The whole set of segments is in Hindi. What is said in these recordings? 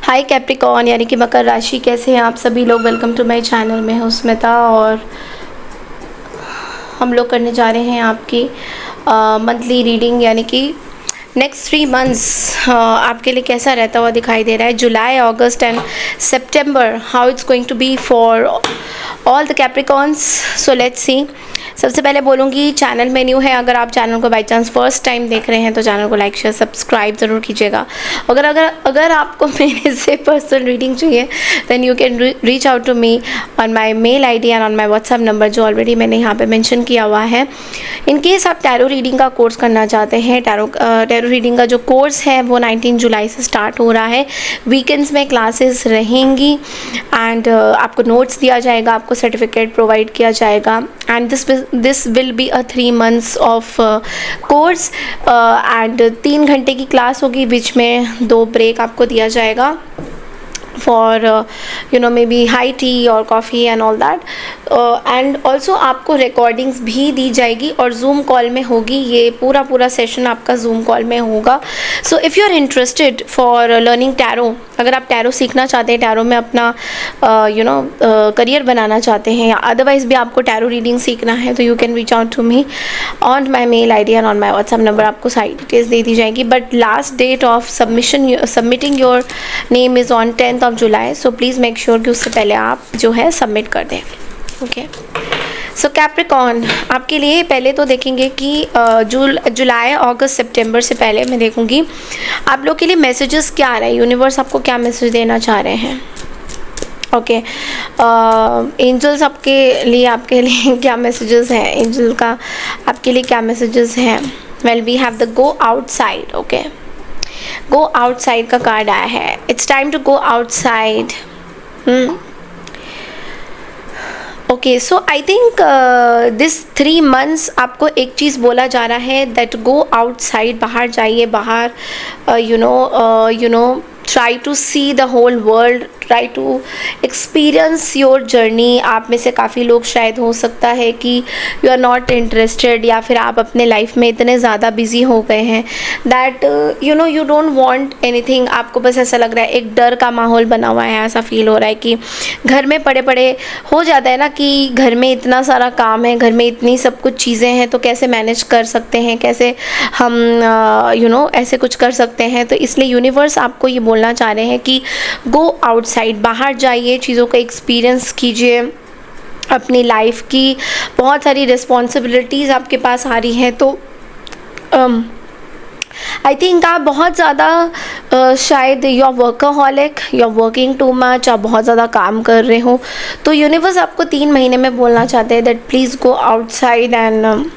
हाय कैप्रिकॉर्न यानी कि मकर राशि, कैसे हैं आप सभी लोग। Welcome to my channel. मैं हूं स्मिता और हम लोग करने जा रहे हैं आपकी मंथली रीडिंग, यानी कि नेक्स्ट 3 मंथ्स आपके लिए कैसा रहता हुआ दिखाई दे रहा है। जुलाई, अगस्त एंड सितंबर, how it's going to be for all the Capricorns. So let's see. सबसे पहले बोलूँगी, चैनल में न्यू है, अगर आप चैनल को बाई चांस फर्स्ट टाइम देख रहे हैं तो चैनल को लाइक शेयर सब्सक्राइब ज़रूर कीजिएगा। अगर आपको मेरे से पर्सनल रीडिंग चाहिए then you can reach out to me on my mail ID and on my WhatsApp number, जो ऑलरेडी मैंने यहाँ पे मेंशन किया हुआ है। इन केस आप टैरो रीडिंग का कोर्स करना चाहते हैं, टैरो रीडिंग का जो कोर्स है वो 19 जुलाई से स्टार्ट हो रहा है। वीकेंड्स में क्लासेस रहेंगी एंड आपको नोट्स दिया जाएगा, आपको सर्टिफिकेट प्रोवाइड किया जाएगा and this will be a 3 months of course and 3 घंटे की क्लास होगी, बीच में 2 ब्रेक आपको दिया जाएगा for maybe high tea और coffee and all that. And also आपको रिकॉर्डिंग्स भी दी जाएगी और जूम कॉल में होगी। ये पूरा सेशन आपका जूम कॉल में होगा। So if you are interested for learning tarot, अगर आप टैरो सीखना चाहते हैं, टैरो में अपना करियर बनाना चाहते हैं, या अदरवाइज़ भी आपको टैरो रीडिंग सीखना है, तो you can reach out to me on my mail ID and on my WhatsApp number. आपको सारी डिटेल्स दे दी जाएगी, but last date of submitting your name is on 10th of July. So please make sure कि उससे पहले आप जो है सबमिट कर दें। ओके, सो कैप्रिकॉर्न आपके लिए पहले तो देखेंगे कि जुलाई, अगस्त, सितंबर से पहले मैं देखूंगी आप लोग के लिए मैसेजेस क्या आ रहे हैं, यूनिवर्स आपको क्या मैसेज देना चाह रहे हैं। ओके, एंजल्स आपके लिए क्या मैसेजेस हैं, एंजल का आपके लिए क्या मैसेजेस हैं। Well, we have the go outside. Okay, go outside का कार्ड आया है। It's time to go outside. Okay, so I think this 3 months आपको एक चीज़ बोला जा रहा है, दैट गो आउटसाइड, बाहर जाइए, बाहर try to see the whole world, try to experience your journey. आप में से काफ़ी लोग शायद हो सकता है कि यू आर नॉट इंटरेस्टेड, या फिर आप अपने लाइफ में इतने ज़्यादा बिजी हो गए हैं that you don't want anything. आपको बस ऐसा लग रहा है, एक डर का माहौल बना हुआ है, ऐसा फील हो रहा है कि घर में पड़े पड़े हो जाता है ना, कि घर में इतना सारा काम है, घर में इतनी सब कुछ चीज़ें हैं, तो कैसे मैनेज कर सकते हैं, कैसे हम ऐसे कुछ कर सकते हैं। तो इसलिए यूनिवर्स आपको ये बोलना चाह रहे हैं कि गो आउटसाइड, बाहर जाइए, चीज़ों का एक्सपीरियंस कीजिए। अपनी लाइफ की बहुत सारी रिस्पॉन्सिबिलिटीज़ आपके पास आ रही हैं, तो आई थिंक आप बहुत ज़्यादा शायद you are workaholic, you are working too much, आप बहुत ज़्यादा काम कर रहे हो। तो यूनिवर्स आपको 3 महीने में बोलना चाहते हैं that please go outside and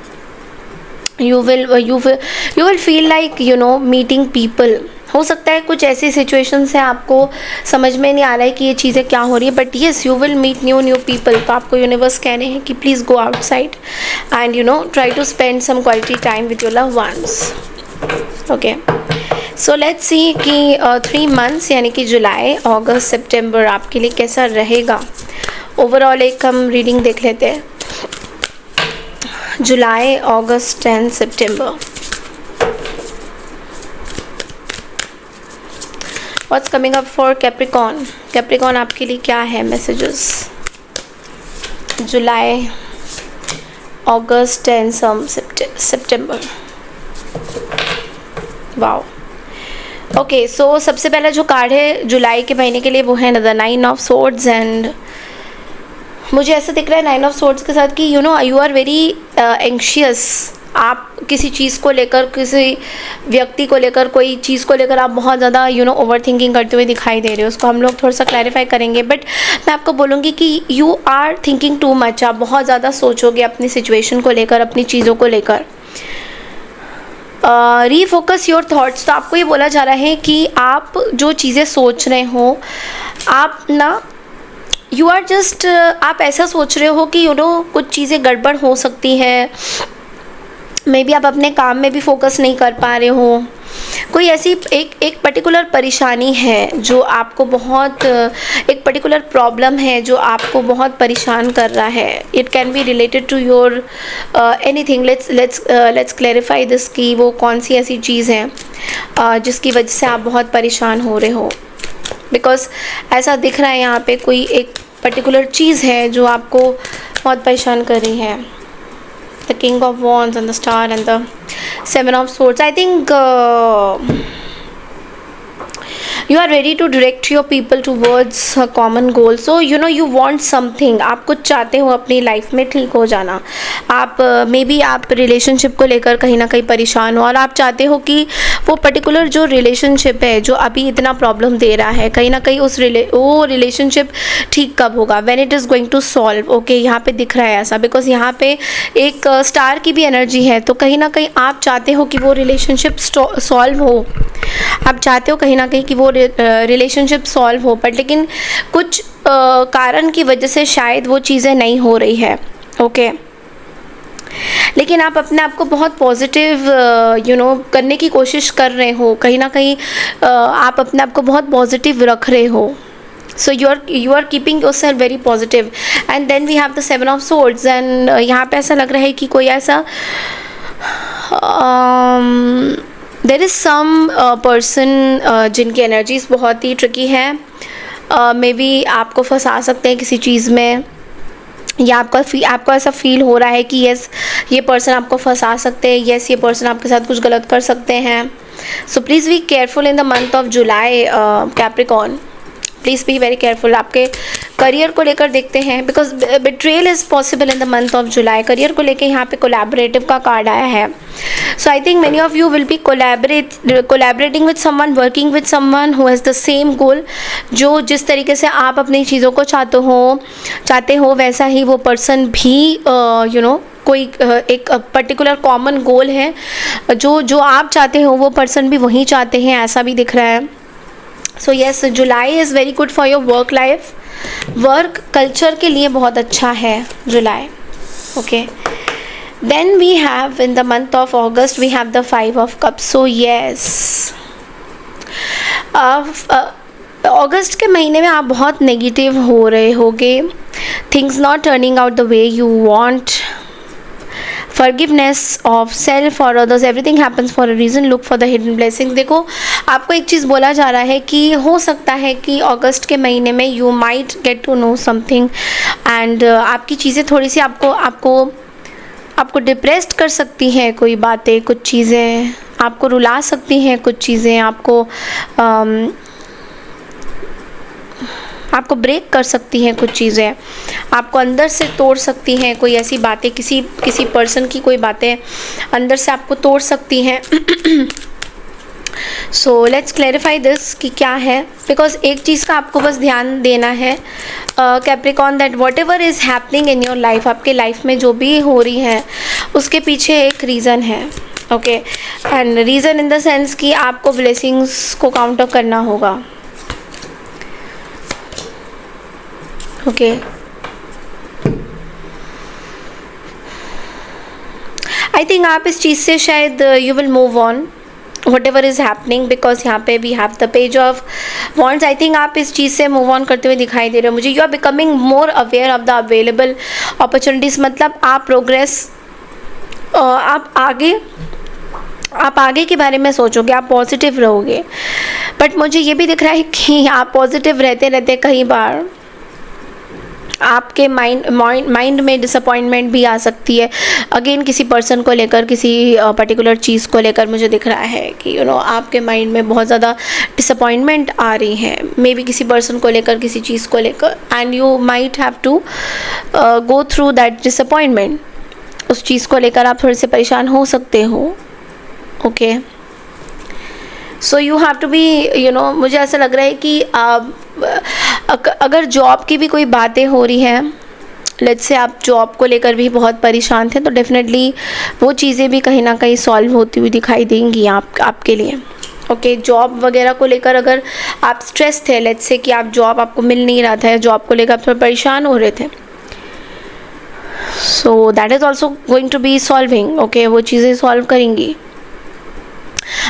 you will feel like meeting people. हो सकता है कुछ ऐसी सिचुएशंस हैं, आपको समझ में नहीं आ रहा है कि ये चीज़ें क्या हो रही है, but yes you will meet new people. तो आपको यूनिवर्स कह रहे हैं कि please go outside and try to spend some quality time with your loved ones. Okay, so let's see कि 3 months यानी कि जुलाई, अगस्त, सितंबर आपके लिए कैसा रहेगा। ओवरऑल एक हम रीडिंग देख लेते हैं, जुलाई, अगस्त एंड सितंबर। What's coming up for Capricorn. Capricorn आपके लिए क्या है मैसेजेस, जुलाई, अगस्त एंड सम सितंबर। वाओ, ओके, सो सबसे पहला जो कार्ड है जुलाई के महीने के लिए वो है द 9 of Swords एंड मुझे ऐसा दिख रहा है 9 of Swords के साथ कि यू आर वेरी एंग्शियस। आप किसी चीज़ को लेकर, किसी व्यक्ति को लेकर, कोई चीज़ को लेकर आप बहुत ज़्यादा ओवर थिंकिंग करते हुए दिखाई दे रहे हो। उसको हम लोग थोड़ा सा क्लैरिफाई करेंगे, बट मैं आपको बोलूँगी कि you are thinking too much. आप बहुत ज़्यादा सोचोगे अपनी सिचुएशन को लेकर, अपनी चीज़ों को लेकर। Refocus your thoughts. तो आपको ये बोला जा रहा है कि आप जो चीज़ें सोच रहे हो, आप ना यू आर जस्ट, आप ऐसा सोच रहे हो कि कुछ चीज़ें गड़बड़ हो सकती है। मे बी आप अपने काम में भी फोकस नहीं कर पा रहे हो, कोई ऐसी एक पर्टिकुलर परेशानी है जो आपको बहुत, एक पर्टिकुलर प्रॉब्लम है जो आपको बहुत परेशान कर रहा है। It can be related to your anything. Let's clarify this कि वो कौन सी ऐसी चीज़ है जिसकी वजह से आप बहुत परेशान हो रहे हो। बिकॉज ऐसा दिख रहा है यहाँ पे कोई एक पर्टिकुलर चीज़ है जो आपको बहुत परेशान कर रही है. The king of wands and the star and the seven of swords. I think you are ready to direct your people towards a common goal. So you know you want something. आप कुछ चाहते हो अपनी लाइफ में ठीक हो जाना. आप मे बी आप रिलेशनशिप को लेकर कहीं ना कहीं परेशान हो और आप चाहते हो कि वो पर्टिकुलर जो रिलेशनशिप है जो अभी इतना प्रॉब्लम दे रहा है कहीं ना कहीं वो रिलेशनशिप ठीक कब होगा, when it is going to solve. Okay, यहाँ पे दिख रहा है ऐसा बिकॉज यहाँ पे एक स्टार की भी एनर्जी है. तो कहीं ना कहीं आप चाहते हो कि वो रिलेशनशिप सॉल्व हो. आप चाहते हो कहीं ना कहीं कि वो रिलेशनशिप सॉल्व हो, बट लेकिन कुछ कारण की वजह से शायद वो चीज़ें नहीं हो रही है. ओके, लेकिन आप अपने आप को बहुत पॉजिटिव करने की कोशिश कर रहे हो. कहीं ना कहीं आप अपने आप को बहुत पॉजिटिव रख रहे हो. So you are keeping your self very positive. And then we have the seven of swords. एंड यहाँ पे ऐसा लग रहा है कि कोई ऐसा देर इज़ सम पर्सन जिनकी एनर्जीज बहुत ही ट्रिकी है. मे बी आपको फंसा सकते हैं किसी चीज़ में, या आपको ऐसा फील हो रहा है कि यस ये पर्सन आपको फंसा सकते हैं, यस ये पर्सन आपके साथ कुछ गलत कर सकते हैं. So please be careful in the month of जुलाई Capricorn. Please be very careful. आपके करियर को लेकर देखते हैं because betrayal is possible in the month of जुलाई. करियर को लेकर यहाँ पे कोलैबोरेटिव का कार्ड आया है. So I think many of you will be collaborating with someone, working with someone who has the same goal. जो जिस तरीके से आप अपनी चीज़ों को चाहते हो वैसा ही वो पर्सन भी कोई एक पर्टिकुलर कॉमन गोल है. जो आप चाहते हो वो पर्सन भी वही चाहते हैं, ऐसा भी दिख रहा है. सो येस, जुलाई is very good for your work life. Work culture के लिए बहुत अच्छा है जुलाई. Okay, then we have in the month of August we have the 5 of Cups. So yes, अगस्त के महीने में आप बहुत नेगेटिव हो रहे होगे. Things not turning out the way you want. forgiveness of self or others, everything happens for a reason. look for the hidden blessings. देखो, आपको एक चीज़ बोला जा रहा है कि हो सकता है कि अगस्त के महीने में you might get to know something and आपकी चीज़ें थोड़ी सी आपको डिप्रेस्ड कर सकती हैं. कोई बातें, कुछ चीज़ें आपको रुला सकती हैं, कुछ चीज़ें आपको ब्रेक कर सकती हैं, कुछ चीज़ें आपको अंदर से तोड़ सकती हैं. कोई ऐसी बातें, किसी पर्सन की कोई बातें अंदर से आपको तोड़ सकती हैं. सो लेट्स क्लैरिफाई दिस कि क्या है. बिकॉज एक चीज़ का आपको बस ध्यान देना है Capricorn, that what ever is happening in your life, आपके लाइफ में जो भी हो रही है उसके पीछे एक रीज़न है. Okay, and reason in the sense कि आपको ब्लेसिंग्स को काउंटर करना होगा. ओके, आई थिंक आप इस चीज़ से शायद you will move on whatever is happening. Because यहाँ पे we have the page of wands. I think आप इस चीज़ से मूव ऑन करते हुए दिखाई दे रहे हो मुझे. You are becoming more aware of the available opportunities. मतलब आप प्रोग्रेस, आप आगे के बारे में सोचोगे, आप पॉजिटिव रहोगे. बट मुझे ये भी दिख रहा है कि आप पॉजिटिव रहते रहते कई बार आपके माइंड में डिसअपॉइंटमेंट भी आ सकती है. अगेन किसी पर्सन को लेकर, किसी पर्टिकुलर चीज़ को लेकर मुझे दिख रहा है कि आपके माइंड में बहुत ज़्यादा डिसअपॉइंटमेंट आ रही है. मे बी किसी पर्सन को लेकर, किसी चीज़ को लेकर, and you might have to go through that disappointment. उस चीज़ को लेकर आप थोड़े से परेशान हो सकते हो. Okay, so you have to be मुझे ऐसा लग रहा है कि अगर जॉब की भी कोई बातें हो रही हैं, लेट्स से आप जॉब को लेकर भी बहुत परेशान थे, तो डेफिनेटली वो चीज़ें भी कहीं ना कहीं सॉल्व होती हुई दिखाई देंगी आपके लिए. ओके, जॉब वगैरह को लेकर अगर आप स्ट्रेस थे, लेट्स से कि आप जॉब आपको मिल नहीं रहा था, जॉब को लेकर आप थोड़ा परेशान हो रहे थे, so that is also going to be solving. Okay, वो चीज़ें सॉल्व करेंगी.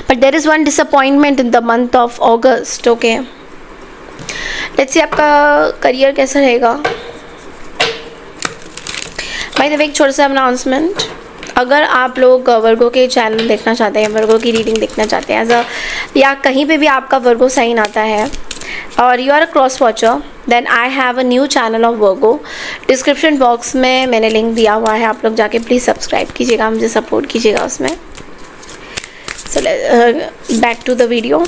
But there is one disappointment in the month of August. Okay, let's see आपका करियर कैसा रहेगा. भाई देखिए, एक छोटा सा अनाउंसमेंट. अगर आप लोग वर्गो के चैनल देखना चाहते हैं, वर्गो की रीडिंग देखना चाहते हैं या कहीं पे भी आपका वर्गो साइन आता है, और you are a cross watcher, then I have a new channel of Virgo. Description box में मैंने लिंक दिया हुआ है, आप लोग जाके प्लीज़ सब्सक्राइब कीजिएगा, मुझे सपोर्ट कीजिएगा उसमें। So back to the video.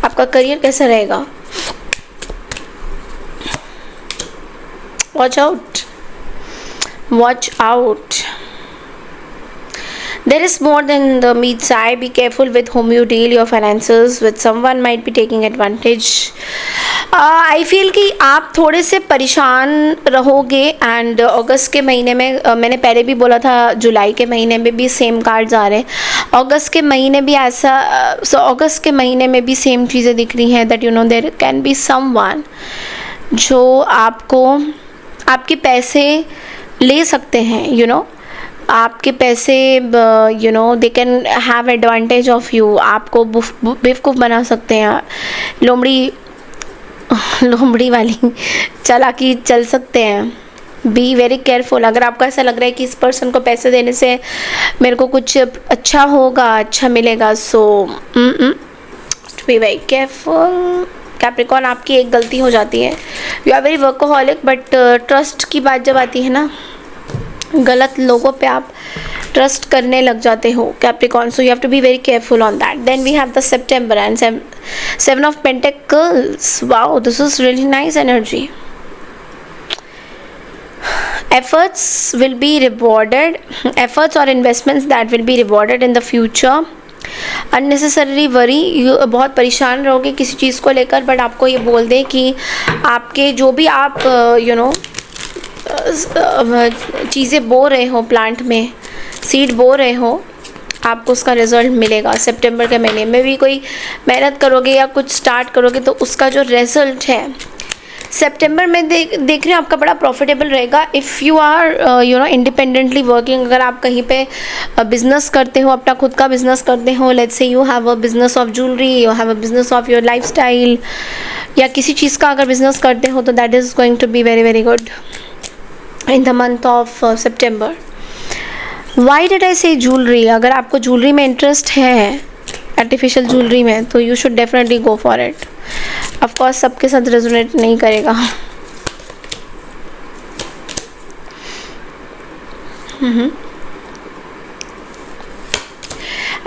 आपका करियर कैसा रहेगा? Watch out, watch out. There is more than the meets eye. Be careful with whom you deal your finances with. Someone might be taking advantage. I feel कि आप थोड़े से परेशान रहोगे एंड अगस्त के महीने में मैंने पहले भी बोला था, जुलाई के महीने में भी सेम कार्ड्स आ रहे हैं, अगस्त के महीने भी ऐसा। सो अगस्त के महीने में भी सेम चीज़ें दिख रही हैं that you know there can be someone जो आपको आपके पैसे ले सकते हैं, यू नो आपके पैसे, you know they can have advantage of you, आपको बेवकूफ़ बना सकते हैं, लोमड़ी वाली चालाकी चल सकते हैं। B very careful. अगर आपको ऐसा लग रहा है कि इस पर्सन को पैसे देने से मेरे को कुछ अच्छा होगा, अच्छा मिलेगा, so to be very careful. Capricorn, आपकी एक गलती हो जाती है, you are very workaholic, but trust की बात जब आती है ना, गलत लोगों पे आप ट्रस्ट करने लग जाते हो Capricorn, so you have to be very careful on that. Then we have the September and 7 of pentacles. Wow, this is really nice energy. Efforts will be rewarded, efforts or investments that will be rewarded in the future. Unnecessary worry, बहुत परेशान रहोगे किसी चीज़ को लेकर, बट आपको ये बोल दें कि आपके जो भी आप यू नो चीज़ें बो रहे हो, प्लांट में सीड बो रहे हो, आपको उसका रिज़ल्ट मिलेगा। सितंबर के महीने में भी कोई मेहनत करोगे या कुछ स्टार्ट करोगे तो उसका जो रिज़ल्ट है सितंबर में देख रहे हो आपका बड़ा प्रॉफिटेबल रहेगा। If you are you know independently working, अगर आप कहीं पे बिजनेस करते हो, अपना खुद का बिजनेस करते हो, let's say you have a business of jewellery, you have a business of your lifestyle, या किसी चीज़ का अगर बिजनेस करते हो तो that is going to be very very good in the month of September. Why did I say jewellery? अगर आपको ज्वेलरी में इंटरेस्ट है, आर्टिफिशियल ज्वेलरी में, तो you should definitely go for it. Of course सबके साथ रेजोनेट नहीं करेगा।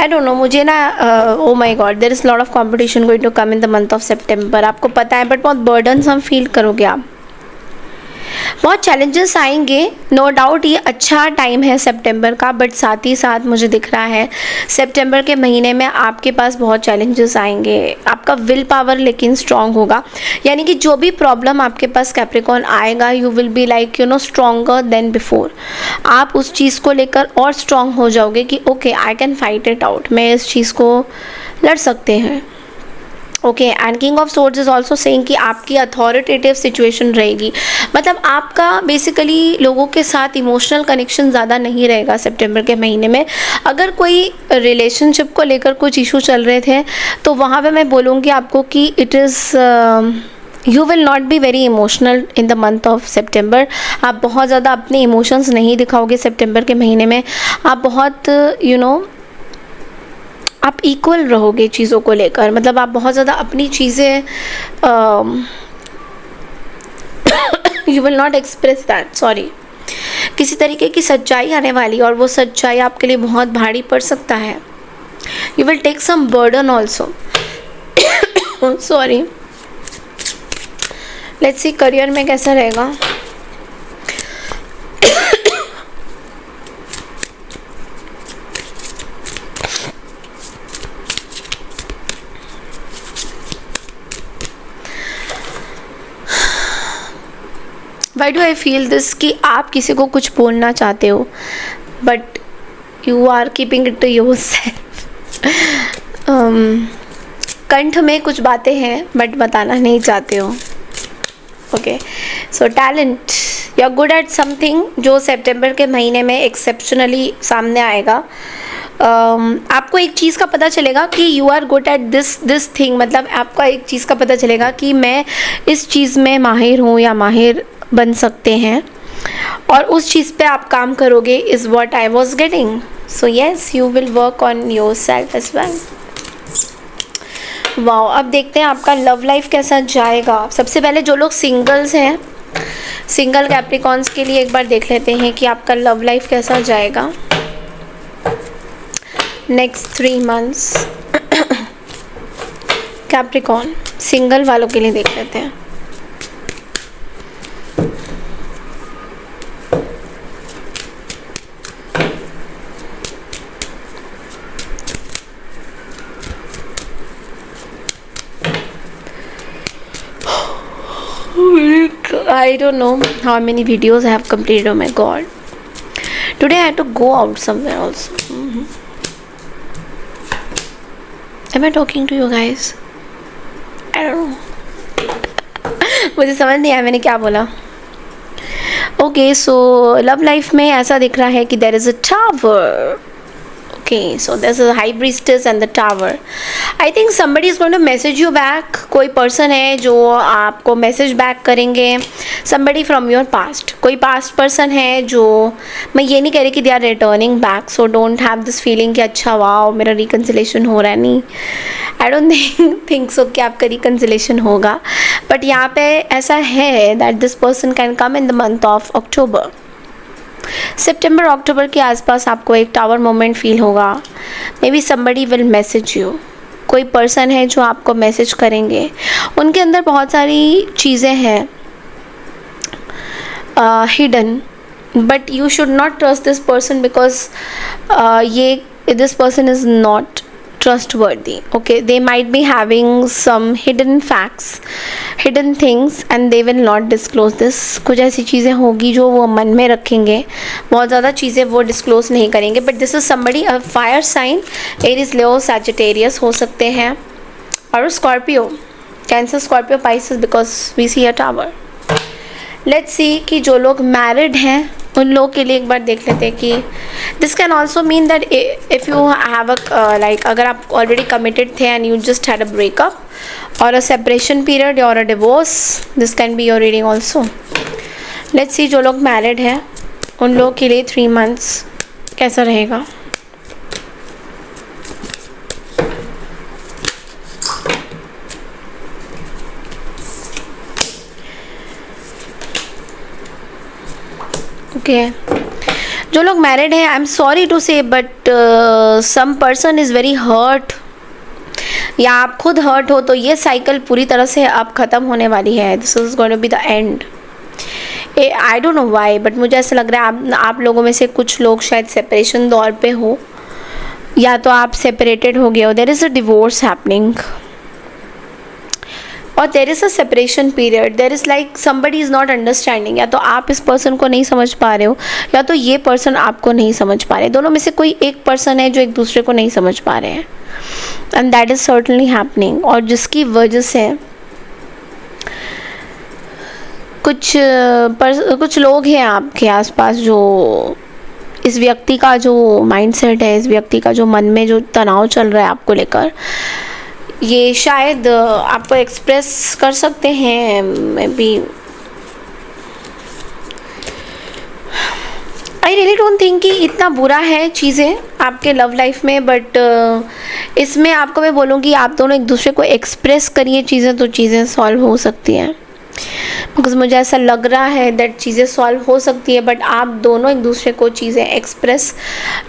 आई डोंट नो, मुझे ना oh my God, there is lot of competition going to come in the month of सितंबर। आपको पता है, बट बहुत बर्डन हम फील करोगे आप, बहुत चैलेंजेस आएंगे, नो डाउट। ये अच्छा टाइम है सितंबर का, बट साथ ही साथ मुझे दिख रहा है सितंबर के महीने में आपके पास बहुत चैलेंजेस आएंगे। आपका विल पावर लेकिन स्ट्रांग होगा, यानी कि जो भी प्रॉब्लम आपके पास कैप्रिकॉर्न आएगा, you will be like you know stronger than before. आप उस चीज़ को लेकर और स्ट्रांग हो जाओगे कि okay I can fight it out, मैं इस चीज़ को लड़ सकते हैं। Okay, and king of swords is also saying कि आपकी अथॉरिटेटिव सिचुएशन रहेगी, मतलब आपका बेसिकली लोगों के साथ इमोशनल कनेक्शन ज़्यादा नहीं रहेगा सितंबर के महीने में। अगर कोई रिलेशनशिप को लेकर कुछ इशू चल रहे थे तो वहाँ पे मैं बोलूँगी आपको कि it is you will not be very emotional in the month of सितंबर। आप बहुत ज़्यादा अपने इमोशंस नहीं दिखाओगे सितंबर के महीने में। आप बहुत यू नो आप इक्वल रहोगे चीज़ों को लेकर, मतलब आप बहुत ज़्यादा अपनी चीज़ें you will not express that, sorry, किसी तरीके की सच्चाई आने वाली, और वो सच्चाई आपके लिए बहुत भारी पड़ सकता है। You will take some burden also, sorry. Let's see career में कैसा रहेगा। Why do I feel this कि आप किसी को कुछ बोलना चाहते हो but you are keeping it to your self. कंठ में कुछ बातें हैं बट बताना नहीं चाहते हो। Okay, so talent, you are good at something जो सितंबर के महीने में एक्सेप्शनली सामने आएगा। आपको एक चीज़ का पता चलेगा कि you are good at this thing, मतलब आपको एक चीज़ का पता चलेगा कि मैं इस चीज़ में माहिर हूँ या माहिर बन सकते हैं, और उस चीज़ पे आप काम करोगे, is what I was getting. So yes, you will work on your self as well. Wow, अब देखते हैं आपका लव लाइफ कैसा जाएगा। सबसे पहले जो लोग सिंगल्स हैं, सिंगल कैप्रिकॉन्स के लिए एक बार देख लेते हैं कि आपका लव लाइफ कैसा जाएगा नेक्स्ट 3 मंथ्स। कैप्रिकॉन सिंगल वालों के लिए देख लेते हैं। I don't know how many videos I have completed. Oh my god. Today I had to go out somewhere also. Am I talking to you guys? I don't know. मुझे समझ नहीं आया मैंने क्या बोला। Okay, so love life में ऐसा दिख रहा है कि there is a tower. Okay, so there's a high priestess and the tower. I think somebody is going to message you back. कोई person है जो आपको message back करेंगे. Somebody from your past. कोई past person है जो, मैं ये नहीं कह रही कि they are returning back. So don't have this feeling कि अच्छा वाओ मेरा reconciliation हो रहा है, नहीं. I don't think so कि आपका reconciliation होगा. But यहाँ पे ऐसा है that this person can come in the month of October. सितंबर अक्टूबर के आसपास आपको एक टावर मोमेंट फील होगा. May be somebody will message you. कोई पर्सन है जो आपको मैसेज करेंगे. उनके अंदर बहुत सारी चीज़ें हैं hidden, but you should not trust this person because this person is not trustworthy. Okay, they might be having some hidden facts, hidden things and they will not disclose this. कुछ ऐसी चीज़ें होगी जो वो मन में रखेंगे, बहुत ज़्यादा चीज़ें वो disclose नहीं करेंगे. But this is somebody, a fire sign, Aries, Leo, Sagittarius हो सकते हैं, और Scorpio, Cancer, Scorpio, Pisces, because we see a tower. Let's see कि जो लोग married हैं उन लोगों के लिए एक बार देख लेते हैं कि this can also mean that if you have a like, अगर आप ऑलरेडी कमिटेड थे and you just had a breakup और अ सेपरेशन पीरियड और a divorce, this can be your reading also. Let's see जो लोग मैरिड हैं उन लोगों के लिए 3 मंथ्स कैसा रहेगा. ओके, जो लोग मैरिड हैं, I am sorry to say but some person is very hurt, या आप खुद हर्ट हो, तो ये साइकिल पूरी तरह से अब ख़त्म होने वाली है. This is going to be the end. I don't know why, but मुझे ऐसा लग रहा है आप लोगों में से कुछ लोग शायद सेपरेशन दौर पे हो, या तो आप सेपरेटेड हो गए हो. There is a divorce happening और there is a separation period. There is like somebody is not understanding. या तो आप इस पर्सन को नहीं समझ पा रहे हो, या तो ये पर्सन आपको नहीं समझ पा रहे. दोनों में से कोई एक पर्सन है जो एक दूसरे को नहीं समझ पा रहे हैं, and that is certainly happening. और जिसकी वजह से कुछ लोग हैं आपके आसपास जो इस व्यक्ति का जो माइंडसेट है, इस व्यक्ति का जो मन में जो तनाव चल रहा है आपको लेकर, ये शायद आपको एक्सप्रेस कर सकते हैं. Maybe I really don't think कि इतना बुरा है चीज़ें आपके लव लाइफ में, बट इसमें आपको मैं बोलूँगी आप दोनों एक दूसरे को एक्सप्रेस करिए चीज़ें, तो चीज़ें सॉल्व हो सकती हैं. बिकॉज मुझे ऐसा लग रहा है दैट चीज़ें सॉल्व हो सकती है, बट आप दोनों एक दूसरे को चीज़ें एक्सप्रेस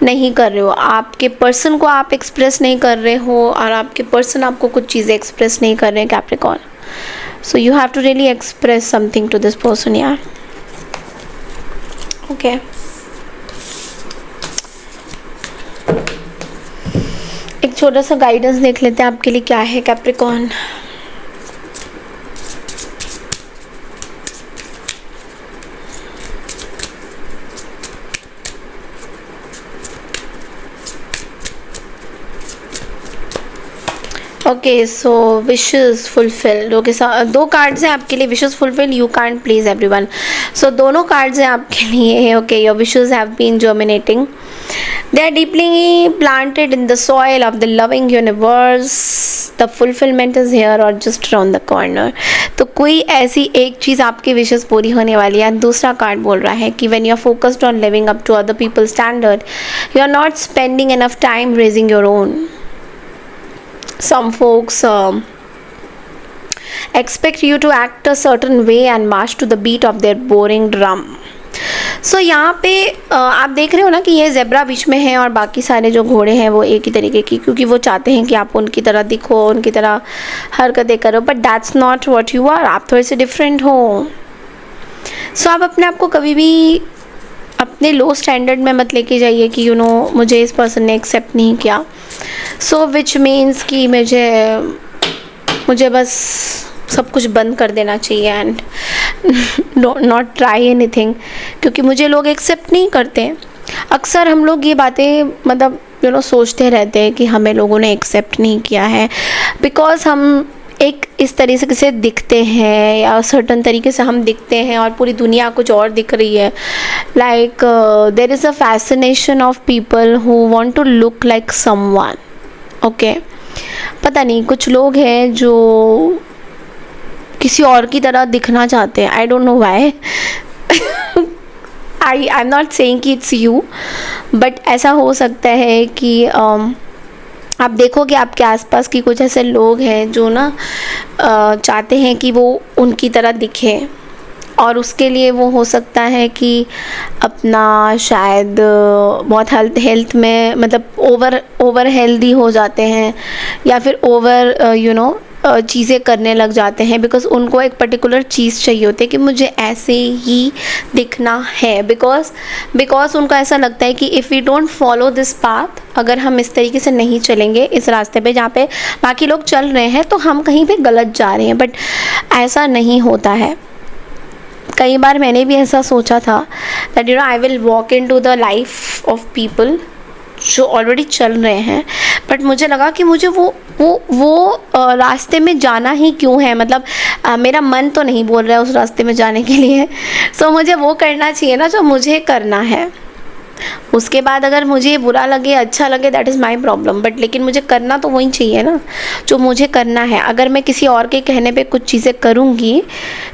नहीं कर रहे हो. आपके पर्सन को आप एक्सप्रेस नहीं कर रहे हो और आपके पर्सन आपको कुछ चीज़ें एक्सप्रेस नहीं कर रहे हैं Capricorn. So you have to really express something to this person यार. ओके, एक छोटा सा गाइडेंस देख लेते हैं आपके लिए क्या है Capricorn. Okay, so wishes fulfilled. Okay, दो कार्ड्स हैं आपके लिए. Wishes fulfilled, you can't please everyone. So दोनों कार्ड्स हैं आपके लिए. Okay, your wishes have been germinating. They are deeply planted in the soil of the loving universe. The fulfillment is here or just around the corner. तो कोई ऐसी एक चीज़ आपकी विशेस पूरी होने वाली है. दूसरा कार्ड बोल रहा है कि when you are focused on living up to other people's standard, you are not spending enough time raising your own. some folks expect you to act a certain way and march to the beat of their boring drum. सो यहाँ पे आप देख रहे हो ना कि ये ज़ेब्रा बीच में है और बाकी सारे जो घोड़े हैं वो एक ही तरीके की, क्योंकि वो चाहते हैं कि आप उनकी तरह दिखो, उनकी तरह हरकतें करो, but that's not what you are. आप थोड़े से डिफरेंट हो. सो आप अपने आप को कभी भी अपने लो स्टैंडर्ड में मत लेके जाइए कि यू नो मुझे इस पर्सन ने एक्सेप्ट नहीं किया, सो विच मीन्स कि मुझे बस सब कुछ बंद कर देना चाहिए एंड नॉट ट्राई एनीथिंग, क्योंकि मुझे लोग एक्सेप्ट नहीं करते. अक्सर हम लोग ये बातें मतलब यू नो सोचते रहते हैं कि हमें लोगों ने एक्सेप्ट नहीं किया है बिकॉज हम एक इस तरीके से दिखते हैं या सर्टन तरीके से हम दिखते हैं और पूरी दुनिया कुछ और दिख रही है. Like there is a fascination of people who want to look like someone. Okay, पता नहीं कुछ लोग हैं जो किसी और की तरह दिखना चाहते हैं. आई don't know why. I am not saying कि इट्स यू, बट ऐसा हो सकता है कि आप देखो कि आपके आसपास की कुछ ऐसे लोग हैं जो ना चाहते हैं कि वो उनकी तरह दिखे, और उसके लिए वो हो सकता है कि अपना शायद बहुत हेल्थ में मतलब ओवर हेल्दी हो जाते हैं या फिर ओवर यू नो चीज़ें करने लग जाते हैं बिकॉज़ उनको एक पर्टिकुलर चीज़ चाहिए होती है कि मुझे ऐसे ही दिखना है. बिकॉज उनको ऐसा लगता है कि if we don't follow this path, अगर हम इस तरीके से नहीं चलेंगे इस रास्ते पे जहाँ पे बाकी लोग चल रहे हैं तो हम कहीं पे गलत जा रहे हैं. बट ऐसा नहीं होता है. कई बार मैंने भी ऐसा सोचा था that you know I will walk into the life of people जो ऑलरेडी चल रहे हैं, बट मुझे लगा कि मुझे वो रास्ते में जाना ही क्यों है. मतलब मेरा मन तो नहीं बोल रहा है उस रास्ते में जाने के लिए. सो मुझे वो करना चाहिए ना जो मुझे करना है. उसके बाद अगर मुझे बुरा लगे अच्छा लगे that is my problem, but लेकिन मुझे करना तो वही चाहिए ना जो मुझे करना है. अगर मैं किसी और के कहने पे कुछ चीज़ें करूँगी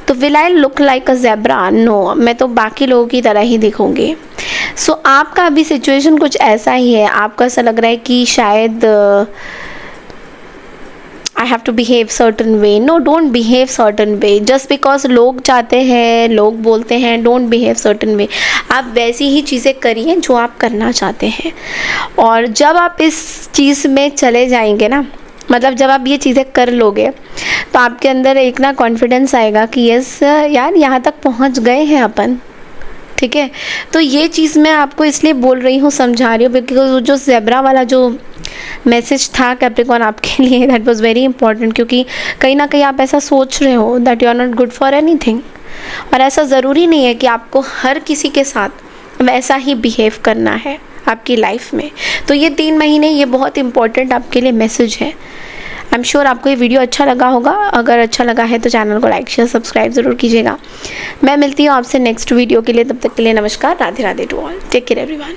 तो will I look like a zebra? No, मैं तो बाकी लोगों की तरह ही दिखूँगी. सो आपका अभी सिचुएशन कुछ ऐसा ही है. आपको ऐसा लग रहा है कि शायद I have to behave certain way. No, don't behave certain way just because लोग चाहते हैं, लोग बोलते हैं. Don't behave certain way. आप वैसी ही चीज़ें करिए जो आप करना चाहते हैं. और जब आप इस चीज़ में चले जाएंगे ना, मतलब जब आप ये चीज़ें कर लोगे तो आपके अंदर एक ना कॉन्फिडेंस आएगा कि यस यार यहाँ तक पहुँच गए हैं अपन. ठीक है, तो ये चीज़ मैं आपको इसलिए बोल रही हूँ, समझा रही हूँ, बिकॉज जो ज़ेब्रा वाला जो मैसेज था कैप्रिकॉर्न आपके लिए दैट वाज वेरी इंपॉर्टेंट, क्योंकि कहीं ना कहीं आप ऐसा सोच रहे हो that you are not good for anything. और ऐसा ज़रूरी नहीं है कि आपको हर किसी के साथ वैसा ही बिहेव करना है आपकी लाइफ में. तो ये 3 महीने ये बहुत इंपॉर्टेंट आपके लिए मैसेज है. आई एम श्योर आपको ये वीडियो अच्छा लगा होगा. अगर अच्छा लगा है तो चैनल को लाइक शेयर सब्सक्राइब ज़रूर कीजिएगा. मैं मिलती हूँ आपसे नेक्स्ट वीडियो के लिए. तब तक के लिए नमस्कार. Radhe Radhe to all. Take care everyone.